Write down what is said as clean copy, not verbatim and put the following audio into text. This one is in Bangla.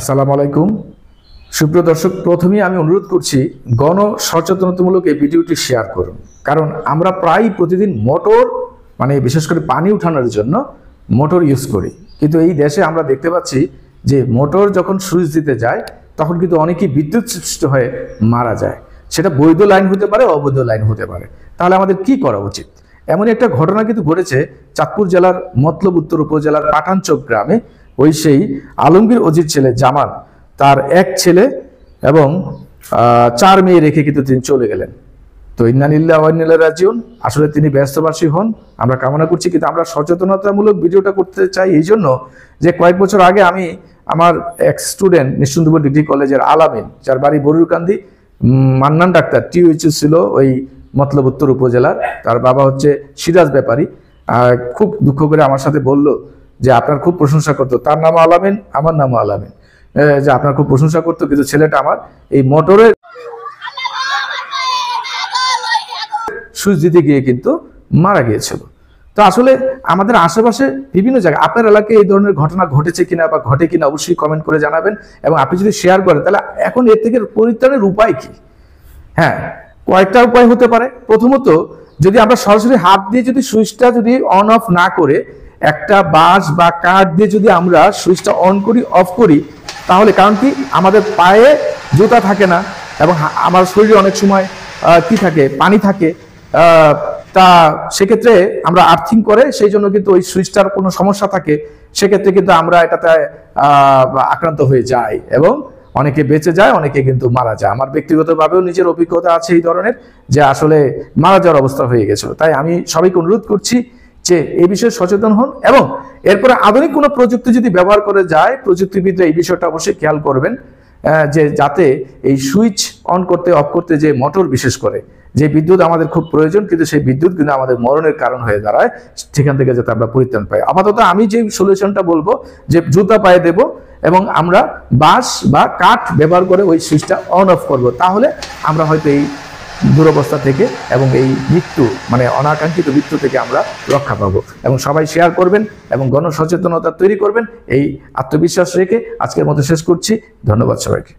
আসসালামু আলাইকুম সুপ্রিয় দর্শক, প্রথমেই আমি অনুরোধ করছি গণ সচেতনতামূলক এই ভিডিওটি শেয়ার করুন। কারণ আমরা প্রায় প্রতিদিন মোটর বিশেষ করে পানি উঠানোর জন্য মোটর ইউজ করি, কিন্তু এই দেশে আমরা দেখতে পাচ্ছি যে মোটর যখন সুইচ দিতে যায় তখন কিন্তু অনেকেই বিদ্যুৎ সৃষ্ট হয়ে মারা যায়। সেটা বৈধ লাইন হতে পারে, অবৈধ লাইন হতে পারে। তাহলে আমাদের কি করা উচিত? এমনই একটা ঘটনা কিন্তু ঘটেছে চাঁদপুর জেলার মতলব উত্তর উপজেলার পাঠানচক গ্রামে। সেই আলমগীর অজির ছেলে জামাল, তার এক ছেলে এবং 4 মেয়ে রেখে কিন্তু তিনি চলে গেলেন। তো ইন্না লিল্লাহি ওয়া ইন্না ইলাইহি রাজিউন। আসলে তিনি ব্যস্তবাসী হন, আমরা কামনা করছি। কিন্তু আমরা সচেতনতামূলক ভিডিওটা করতে চাই এই জন্য যে কয়েক বছর আগে আমি আমার এক স্টুডেন্ট নিঃসন্দেহ ডিগ্রি কলেজের আলামিন, যার বাড়ি বরুরকান্দি, মান্নান ডাক্তার টিউএইচ ছিল ওই মতলব উত্তর উপজেলার। তার বাবা হচ্ছে সিরাজ ব্যাপারী। খুব দুঃখ করে আমার সাথে বলল যে আপনার খুব প্রশংসা করতো, তার নাম আলামিন, আমার নামও আলামিন, যে আপনার খুব প্রশংসা করতো, কিন্তু ছেলেটা আমার এই মোটরের সুইচ দিতে গিয়ে কিন্তু মারা গিয়েছিল। তো আসলে আমাদের আশেপাশে বিভিন্ন জায়গায় আপনার এলাকায় এই ধরনের ঘটনা ঘটেছে কিনা বা ঘটে কিনা অবশ্যই কমেন্ট করে জানাবেন। এবং আপনি যদি শেয়ার করেন তাহলে এখন এর থেকে পরিত্রাণের উপায় কি? হ্যাঁ, কয়েকটা উপায় হতে পারে। প্রথমত, যদি আমরা সরাসরি হাত দিয়ে যদি সুইচটা যদি অন অফ না করে একটা বাঁশ বা কাঠ দিয়ে যদি আমরা সুইচটা অন করি অফ করি, তাহলে কারণ কি আমাদের পায়ে জুতা থাকে না এবং আমার শরীরে অনেক সময় কি থাকে, পানি থাকে, তা সেক্ষেত্রে আমরা আর্থিং করে সেই জন্য কিন্তু ওই সুইচটার কোনো সমস্যা থাকে, সেক্ষেত্রে কিন্তু আমরা এটাতে আক্রান্ত হয়ে যাই এবং অনেকে বেঁচে যায়, অনেকে কিন্তু মারা যায়। আমার ব্যক্তিগতভাবেও নিজের অভিজ্ঞতা আছে এই ধরনের, যে আসলে মারা যাওয়ার অবস্থা হয়ে গেছিল। তাই আমি সবাইকে অনুরোধ করছি যে এই বিষয়ে সচেতন হন এবং এরপরে আধুনিক কোনো প্রযুক্তি যদি ব্যবহার করে যায়, প্রযুক্তিবিদরা এই বিষয়টা অবশ্যই খেয়াল করবেন যে যাতে এই সুইচ অন করতে অফ করতে যে মোটর, বিশেষ করে যে বিদ্যুৎ আমাদের খুব প্রয়োজন, কিন্তু সেই বিদ্যুৎ কিন্তু আমাদের মরণের কারণ হয়ে দাঁড়ায়, সেখান থেকে যাতে আমরা পরিত্রাণ পাই। আপাতত আমি যে সলিউশনটা বলবো যে জুতা পায়ে দেব এবং আমরা বাঁশ বা কাঠ ব্যবহার করে ওই সুইচটা অন অফ করব, তাহলে আমরা হয়তো এই দুরবস্থা থেকে এবং এই মৃত্যু অনাকাঙ্ক্ষিত মৃত্যু থেকে আমরা রক্ষা পাবো। এবং সবাই শেয়ার করবেন এবং গণসচেতনতা তৈরি করবেন, এই আত্মবিশ্বাস রেখে আজকের মতো শেষ করছি। ধন্যবাদ সবাইকে।